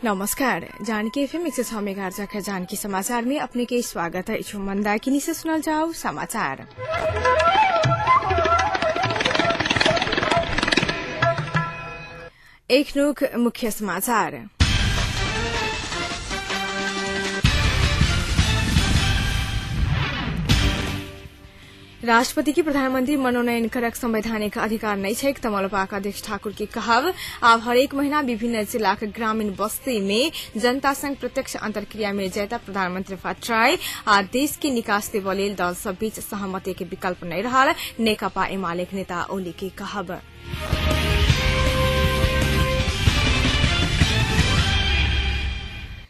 नमस्कार। Janaki FM 106 megahertz का जानकी समाचार में अपने के स्वागत है। मंदाकिनी से सुनल जाओ समाचार। एक नुक मुख्य समाचार। राष्ट्रपति की प्रधानमंत्री मनोनयन करक संवैधानिक अधिकार नहीं है। तमलपाका अध्यक्ष ठाकुर की कहब अब हरेक महीना विभिन्न जिला के ग्रामीण बस्ती में जनता संघ प्रत्यक्ष अंतर्क्रिया मिल जाता प्रधानमंत्री भट्टराई आ देश के निकास देवल दल सब बीच सहमति के विकल्प नहीं रहा। नेकपा एमाले नेता ओली की कहब।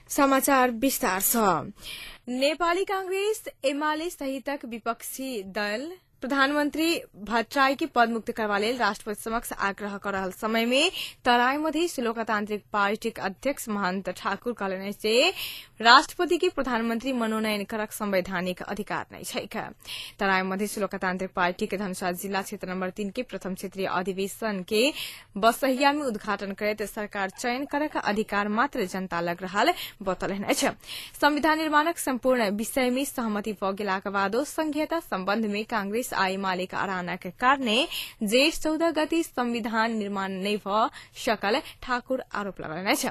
समाचार विस्तार छ। नेपाली कांग्रेस एमाले सहितक विपक्षी दल प्रधानमंत्री भट्टराई की पद मुक्त करवा लेल राष्ट्रपति समक्ष आग्रह कर रहल समय में तराई मधेश लोकतांत्रिक पार्टी के अध्यक्ष महंत ठाकुर कहलनि जे राष्ट्रपति की प्रधानमंत्री मनोनयन करक संवैधानिक अधिकार नहीं है। तराई मधेश लोकतांत्रिक पार्टी के धनुषा जिला क्षेत्र नंबर 3 के प्रथम क्षेत्रीय अधिवेशन के बसहिया में उद्घाटन करते सरकार चयन करक अधिकार मात्र जनता लग रहा बतौलनि अछि। संविधान निर्माणक संपूर्ण विषय में सहमति भ गेलाक बादो संघीयता संबंध में कांग्रेस आ एमाले अराना के कारणे जेठ 14 गति संविधान निर्माण नहीं भ सकल ठाकुर आरोप लगौलनि अछि।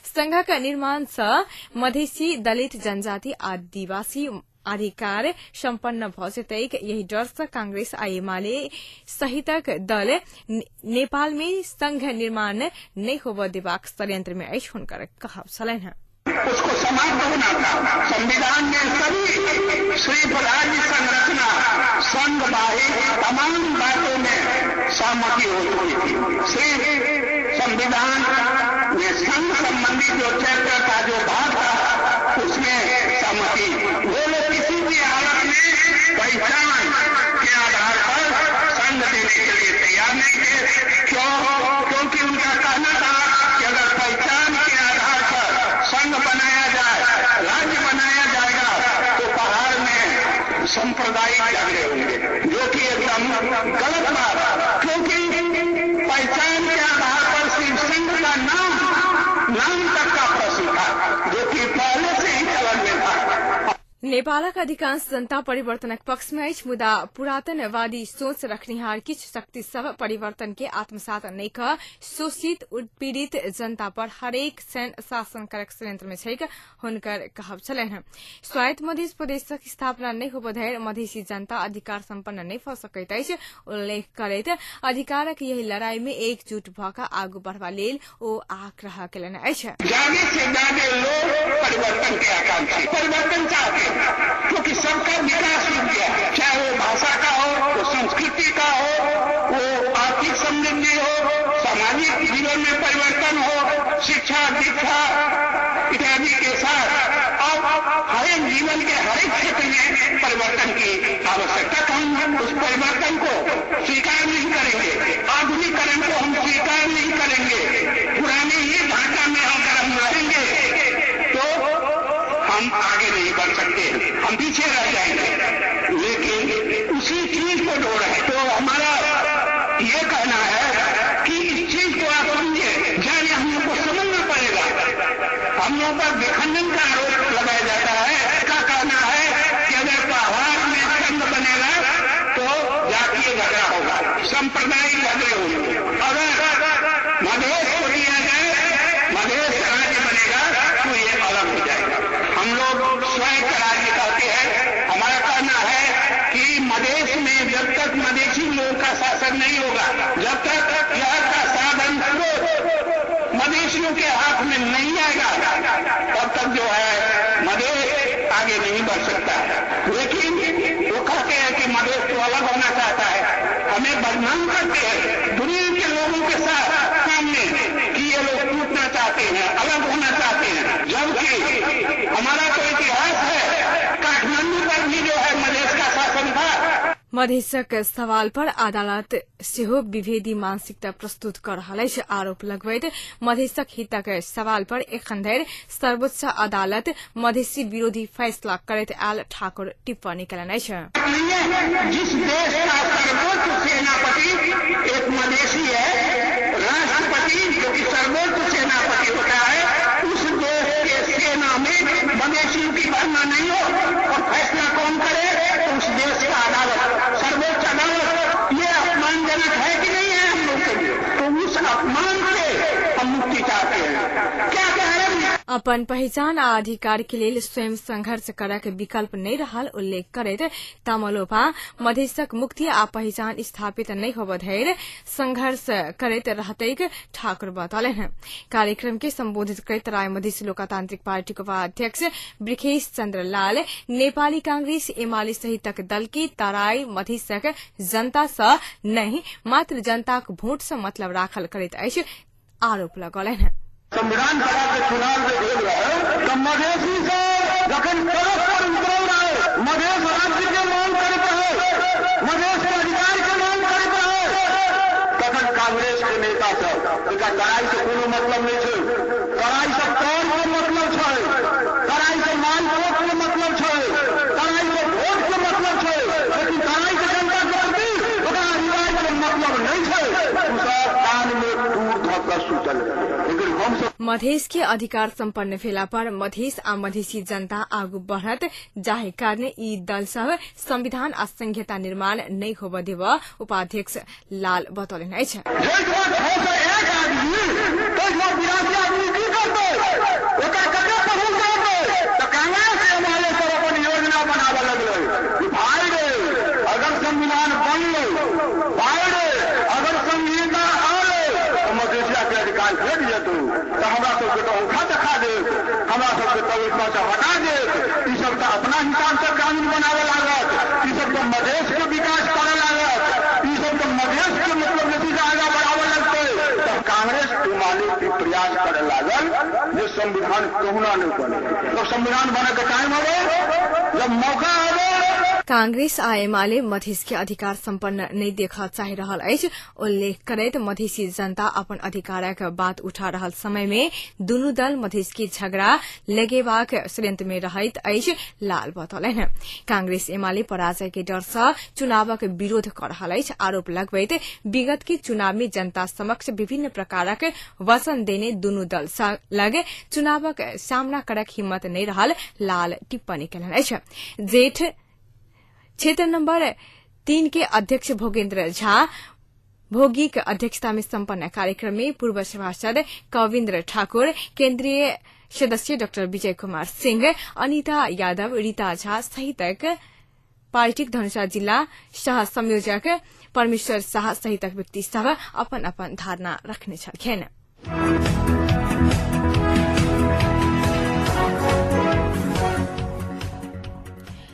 संघक निर्माण सँ मधेसी दलित जनजाति आदिवासी अधिकार सम्पन्न भ जतैक यही डर से कांग्रेस आ एमाले सहितक दल नेपाल में संघ निर्माण नहीं होब देबाक षड्यंत्र में अछि हुनकर कहब छलनि। उसको समाप्त होना था। संविधान में सभी सिर्फ राज्य संरचना संघ बाहिर तमाम बातों में सहमति हो चुकी थी। सिर्फ संविधान में संघ संबंधी जो चर्चा का जो भाग था उसमें सहमति वो लोग किसी भी हालत में पहचान के आधार पर संघ देने के लिए तैयार नहीं थे। क्योंकि उनका कहना था कि अगर पहचान के आधार पर संघ बनाया जाए, राज्य बनाया जाएगा तो पहाड़ में सांप्रदायिक झगड़े होंगे, जो कि एकदम गलत बात। क्योंकि पहचान के आधार पर सिर्फ संघ का नाम तक का प्रश्न था, जो कि पहले से ही चलन में था। नेपालक अधिकांश जनता परिवर्तनक पक्ष में अछि, मुदा पुरातनवादी सोच रखनिहार किछु शक्ति सब परिवर्तन के आत्मसात नहीं कर शोषित उत्पीड़ित जनता पर हरेक क्षण शासन करक षड्यंत्र में छै हुनकर कहब छलनि। स्वायत्त मधेश प्रदेशक स्थापना नहीं होब धरि मधेसी जनता अधिकार संपन्न नहीं भ सकैत अछि। उल्लेख करैत अधिकारक यही लड़ाई में एकजुट भ क आगू बढ़बा लेल ओ आग्रह केलनि अछि। ज्यादा से ज्यादा लोग परिवर्तन के आकांक्षी परिवर्तन चाहते हैं, क्योंकि सबका विकास रुक गया, चाहे वो भाषा का हो, वो संस्कृति का हो, वो आर्थिक समृद्धि हो, सामाजिक जीवन में परिवर्तन हो, शिक्षा दीक्षा इत्यादि के साथ अब हरेक जीवन के हरेक क्षेत्र में परिवर्तन की आवश्यकता। हम उस परिवर्तन को स्वीकार नहीं करेंगे, आधुनिकीकरण को हम स्वीकार नहीं करेंगे, पुराने ही ढांचा में अगर हम रहेंगे तो हम आगे नहीं बढ़ सकते, हम पीछे रह जाएंगे। लेकिन उसी चीज को ढो रहे हैं। तो हमारा ये कहना है कि इस चीज को आप समझिए, यानी हम लोग को समझना पड़ेगा। हम लोगों पर विखंडन का आरोप लगाया जाता है। इसका कहना है कि अगर पहाड़ में संघ बनेगा तो जातीय झगड़ा होगा, सांप्रदायिक झगड़े होंगे। अगर मधेश को दिया जाए, मधेश राज्य बनेगा तो ये अलग हो जाएगा। हम लोग स्वयं का राज्य कहते हैं। हमारा कहना है कि मधेश में जब तक मधेशी लोगों का शासन नहीं होगा, जब तक यह का साधन स्रोत मधेशियों के हाथ में नहीं आएगा, तब तक जो है मधेश आगे नहीं बढ़ सकता। लेकिन वो कहते हैं कि मधेश तो अलग होना चाहता है, हमें बदनाम करते हैं दुनिया के लोगों के सामने कि ये लोग टूटना चाहते हैं, अलग होना चाहते हैं। जबकि हमारा तो इतिहास है, काठमांडू पर भी जो है मधेश का शासन था। मधेशक सवाल पर अदालत सेहो विभेदी मानसिकता प्रस्तुत कर रहल अछि। आरोप लगबैत मधेशक हितक सवाल पर एखन धरि सर्वोच्च अदालत मधेसी विरोधी फैसला करैत आयल ठाकुर टिप्पणी कयलनि अछि। जिस देश का सर्वोच्च सेनापति एक मधेसी है, राष्ट्रपति जो कि सर्वोच्च सेनापति होता है, उस अपन पहिचान आ अधिकार के लेल स्वयं संघर्ष करक विकल्प नहीं रहल उल्लेख करैत तमलोपा मधेशक मुक्ति आ पहिचान स्थापित नहीं होब धरि संघर्ष करैत रहतैक ठाकुर बतौलन। कार्यक्रम के संबोधित करैत राय मधेसी लोकतांत्रिक पार्टी के उपाध्यक्ष ब्रिखेश चन्द्र लाल नेपाली कांग्रेस एमाले सहितक दल के तराई मधेशक जनता सँ नहीं मात्र जनताक भोट सँ मतलब राखल करैत अछि आरोप लगौलन। संविधान सभा के चुनाव जो भेल रहे तो मधेसी से जखन सड़क पर उतरल रहे, मधेश राज्य के मांग करैत रहे, मधेश के अधिकार के मांग करैत रहे, तखन कांग्रेस के नेता सब एकरा तराई से कोनो मतलब नहीं छै, तराई से तौर के मतलब छै, तराई से माल वोट के मतलब छै, तराई से वोट के मतलब छै, लेकिन तराई के जनता के प्रति ओकरा अधिकार के मतलब नहीं छै। सब कान में दूर धऽ कऽ सुतल। मधेश के अधिकार संपन्न भेला पर मधेश आ मधेसी जनता आगू बढ़त, जाहि कारण यी दल सब संविधान आ संहिता निर्माण नहीं होब देब उपाध्यक्ष लाल बतौलन अछि। अगर संविधान बनलै, अगर संहिता आलै मधेसिया के अधिकार भेट जेतौ तो हमरा सबके तो औखा देखा दे, हमरा सबके तो ओहिठाम से हटा दे। ई सब तो अपना हिसाब से कानून बनावे लागत, ई सब तो मधेश के विकास करे लागत, ई सब तो मधेश के मतलब बेसी से आगे बढ़ावे लगते। तब कांग्रेस एमाले के प्रयास करे लागल जे संविधान कहुना नहीं बने। तो संविधान बने के टाइम हो, जब मौका हो, कांग्रेस आ एमाले मधेश के अधिकार संपन्न नहीं देखा चाहि रहल अछि। उल्लेख करैत मधेसी जनता अपन अधिकारक बात उठा रहल समय में दुनू दल मधेश के झगड़ा लगेबाक षड्यंत्र में रहैत अछि लाल बतौलन। कांग्रेस एमाले पराजय के डर सँ चुनावक विरोध कर रहल अछि आरोप लगबैत विगत के चुनाव में जनता समक्ष विभिन्न प्रकारक वचन देने दुनू दल लग चुनावक सामना करक हिम्मत नहीं रहल लाल टिप्पणी कयलनि अछि। जेठ क्षेत्र नंबर 3 के अध्यक्ष भोगेन्द्र झा भोगी के अध्यक्षता में संपन्न कार्यक्रम में पूर्व सभासद कविन्द्र ठाकुर, केन्द्रीय सदस्य डॉ विजय कुमार सिंह, अनिता यादव, रीता झा सहितक पार्टी धनुषा जिला सह संयोजक परमेश्वर शाह सहितक व्यक्ति सब अपन अपन धारणा रखने छलखिन।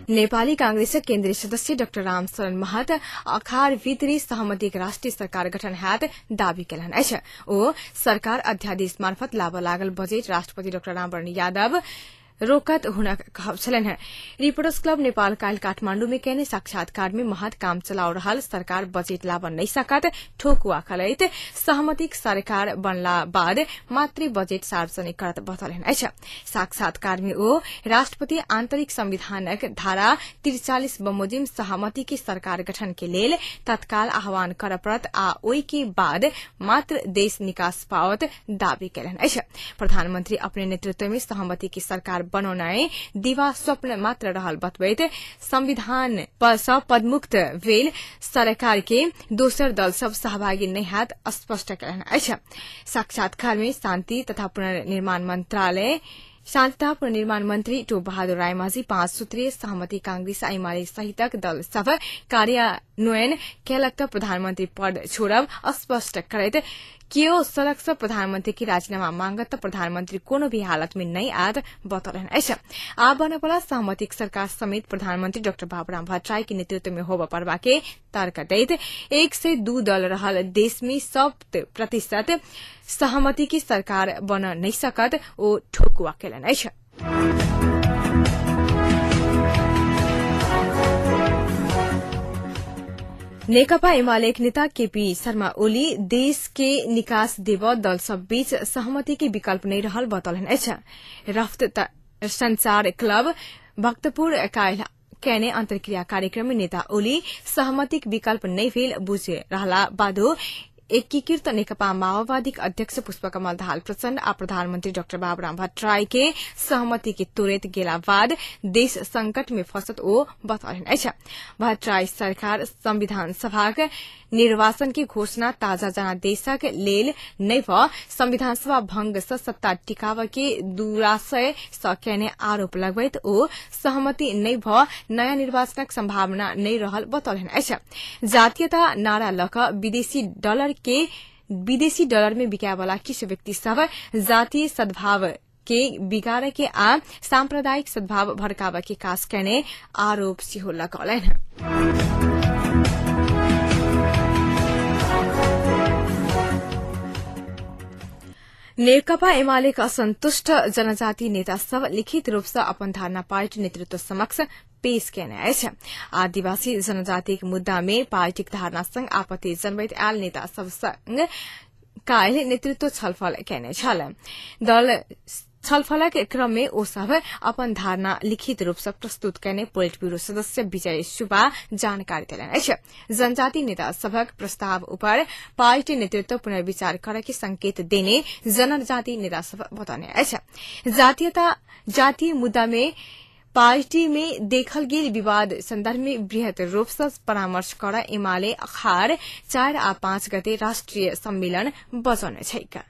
नेपाली कांग्रेसक केन्द्रीय सदस्य डाक्टर रामशरण महत अखाड़ भित्री सहमति राष्ट्रिय सरकार गठन हैत दावी कयलनि अछि। ओ सरकार अध्यादेश मार्फत लाबऽ लागल बजेट राष्ट्रपति डाक्टर रामवरण यादव रोकत हुनक कहब छलनि। रिपोर्टर्स क्लब नेपाल काल्हि काठमांडू में कयने साक्षात्कार में महत काम चलाओ रहल सरकार बजेट लाबऽ नहीं सकत ठोकुआ खलैत सहमतिक सरकार बनला बाद मात्र बजेट सार्वजनिक करत बतौलनि अछि। साक्षात्कार में ओ राष्ट्रपति आंतरिक संविधानक धारा 43 बमोजिम सहमति के सरकार गठन के लेल तत्काल आह्वान कर पड़त आ ओई के बाद मात्र देश निकास पावत दावी कयलनि अछि। प्रधानमंत्री अपने नेतृत्व में सहमति की सरकार बनौनाए दिवा स्वप्न मात्र रहल बतबैत संविधान सँ पदमुक्त भेल सरकार के दोसर दल सब सहभागी नहीं हैत स्पष्ट कयलनि अछि। साक्षात्कार में शांति तथा पुनर्निर्माण मंत्री टो बहादुर रायमाझी 5 सूत्रीय सहमति कांग्रेस आ एमाले सहितक दल सब कार्यान्वयन कयलक त प्रधानमंत्री पद छोड़ब स्पष्ट करैत केओ सड़क से प्रधानमंत्री की राजीनामा मांगत तो प्रधानमंत्री कोनो भी हालत में नहीं आत बतौलनि अछि। आ बने वाला सहमतिक सरकार समेत प्रधानमंत्री डॉक्टर बाबूराम भट्टराई के नेतृत्व में होब पड़बा के तर्क दैत 1 से 2 दल रहल देश में 100% सहमति की सरकार बन नहीं सकत ओ ठोकुआ कयलनि अछि। नेकपा एमाले नेता केपी शर्मा ओली देश के निकास देव दल सब बीच सहमति के विकल्प नहीं रहल बतौलनि अछि। रफ्त संचार क्लब भक्तपुर कैने अंतर्क्रिया कार्यक्रम में नेता ओली सहमतिक विकल्प नहीं भेल बुझे रहला बादो एकीकृत नेकपा माओवादी अध्यक्ष पुष्पकमल दाहाल प्रचण्ड आ प्रधानमंत्री डाक्टर बाबुराम भट्टराई के सहमति के तुरंत गेला बाद देश संकट में फंसत ओ बतौलन अछि। भट्टराई सरकार संविधान सभा निर्वाचन की घोषणा ताजा जनादेशक लेल नै भ संविधान सभा भंग से सत्ता टिकाव के दुराशय सँ केने आरोप लगबैत ओ सहमति नै भ नयाँ निर्वाचनक संभावना नै रहल बतौलन अछि। जातीयता नारा लक विदेशी डॉलर में बिकाएवाला किछु व्यक्ति सब जातीय सद्भाव के बिगाड़ के आ सांप्रदायिक सद्भाव भड़काव के काज केने आरोप सेहो लगौलन। नेकपा एमालेका असंतुष्ट जनजाति नेता सब लिखित रूप से अपन धारणा पार्टी नेतृत्व समक्ष पेश केने अछि। आदिवासी जनजाति मुद्दा में पार्टीक धारणा संग आपत्ति जनबैत आयल नेता सब संग काल्हि नेतृत्व छलफल केने छल। दल छलफलक क्रम में ओ सब अपन धारणा लिखित रूप से प्रस्तुत करने पोलिट ब्यूरो सदस्य विजय सुब्बा जानकारी देलन अछि। जनजाति नेता सभक प्रस्ताव ऊपर पार्टी नेतृत्व पुनर्विचार करे के संकेत देने जनजाति नेता सब बताने अछि। जातीय मुद्दा में पार्टी में देखल गेल विवाद संदर्भ में बृहत रूप से परामर्श कर एमाले अखाड़ 4 आ 5 गते राष्ट्रीय सम्मेलन बजाउने छैक।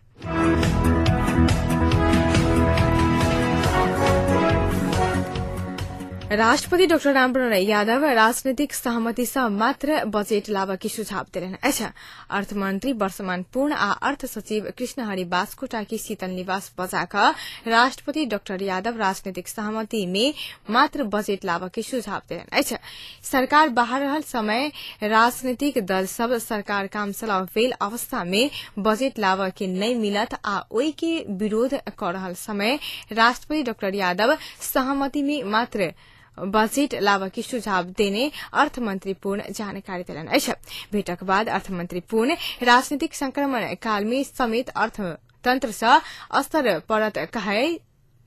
राष्ट्रपति डाक्टर रामवरण यादव राजनीतिक सहमति से मात्र बजेट लाभ की सुझाव दिलन अछि। अर्थमंत्री वर्षमान पूर्ण आ अर्थ सचिव कृष्णहरि बास्कोटा की शीतल निवास बजाकर राष्ट्रपति डाक्टर यादव राजनीतिक सहमति में मात्र बजेट लाभ की सुझाव दिलन अछि। सरकार बाहर रहल समय राजनीतिक दल सब सरकार काम चलाव भेल अवस्था में बजेट लाभ के नहीं मिलत आ ओई के विरोध कर रहल समय राष्ट्रपति डाक्टर यादव सहमति में मात्र बजेट लाभ की सुझाव देने अर्थमंत्री पूर्ण जानकारी दिलन अछि। भेटक बाद अर्थमंत्री पूर्ण राजनीतिक संक्रमण काल में समेत अर्थतंत्र से असर पड़त कहे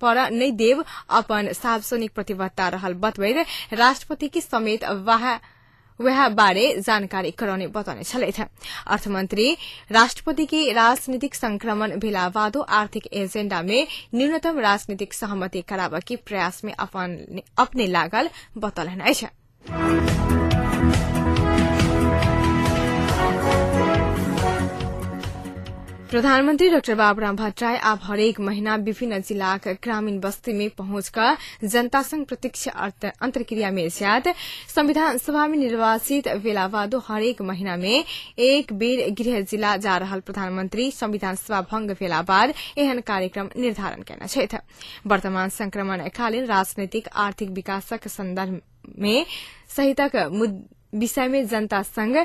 पर नै देव अपन सार्वजनिक प्रतिबद्धता रहल बतबैत राष्ट्रपति की समेत वह बारे जानकारी कराउने बताउने छलैथ। अर्थमंत्री राष्ट्रपति के राजनीतिक संक्रमण भेला बादो आर्थिक एजेंडा में न्यूनतम राजनीतिक सहमति कराव के प्रयास में अपने लागल बतौलन अछि। प्रधानमंत्री डाक्टर बाबुराम भट्टराई अब हरेक महीना विभिन्न जिलाक ग्रामीण बस्ती में पहुंचकर जनता संग प्रत्यक्ष अंतर्क्रिया में ज्याद संविधान सभा में निर्वाचित भेला बादो हरेक महीना में एक बेर गृह जिला जा रहल प्रधानमंत्री संविधान सभा भंग भेला बाद एहन कार्यक्रम निर्धारण केने छथि। वर्तमान संक्रमण कालीन राजनीतिक आर्थिक विकासक संदर्भ में सहितक विषय में जनता संग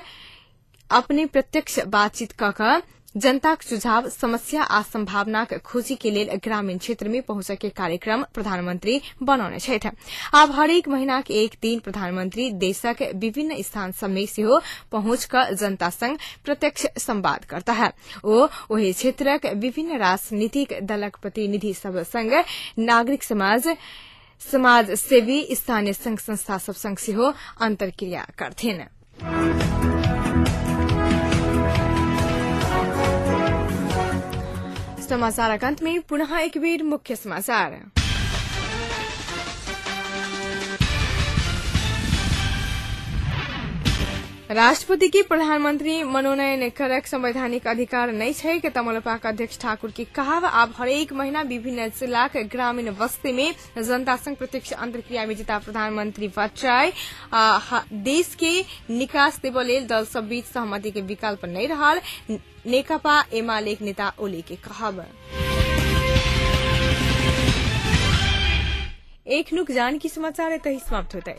अपने प्रत्यक्ष बातचीत कऽ जनताक सुझाव समस्या आ संभावनाक खोजी के लेल ग्रामीण क्षेत्र में पहुंचे के कार्यक्रम प्रधानमंत्री बनौने छथि। अब हरेक महीना के एक दिन प्रधानमंत्री देशक विभिन्न स्थान सब में सेहो पहुंचकर जनता संग प्रत्यक्ष संवाद करता है। ओ ओही क्षेत्रक विभिन्न राजनीतिक दलक प्रतिनिधि सब संग नागरिक समाज सेवी स्थानीय संघ संस्था सब संग सेहो अंतर्क्रिया करथिन। समाचार अंत में पुनः एक बेर मुख्य समाचार। राष्ट्रपति की प्रधानमंत्री मनोनयन करक संवैधानिक अधिकार नहीं छै के तमलपाक अध्यक्ष ठाकुर की कहाव। अब हरेक महीना विभिन्न जिलाक ग्रामीण बस्ती में जनता संग प्रत्यक्ष अंतर्क्रिया में जिता प्रधानमंत्री भट्टराई देश के निकास देव लेल दल सब बीच सहमति के विकल्प नहीं रहल नेकपा एमाले नेता ओली के कहब। एक नुक जान की समाचार तही समाप्त होता है।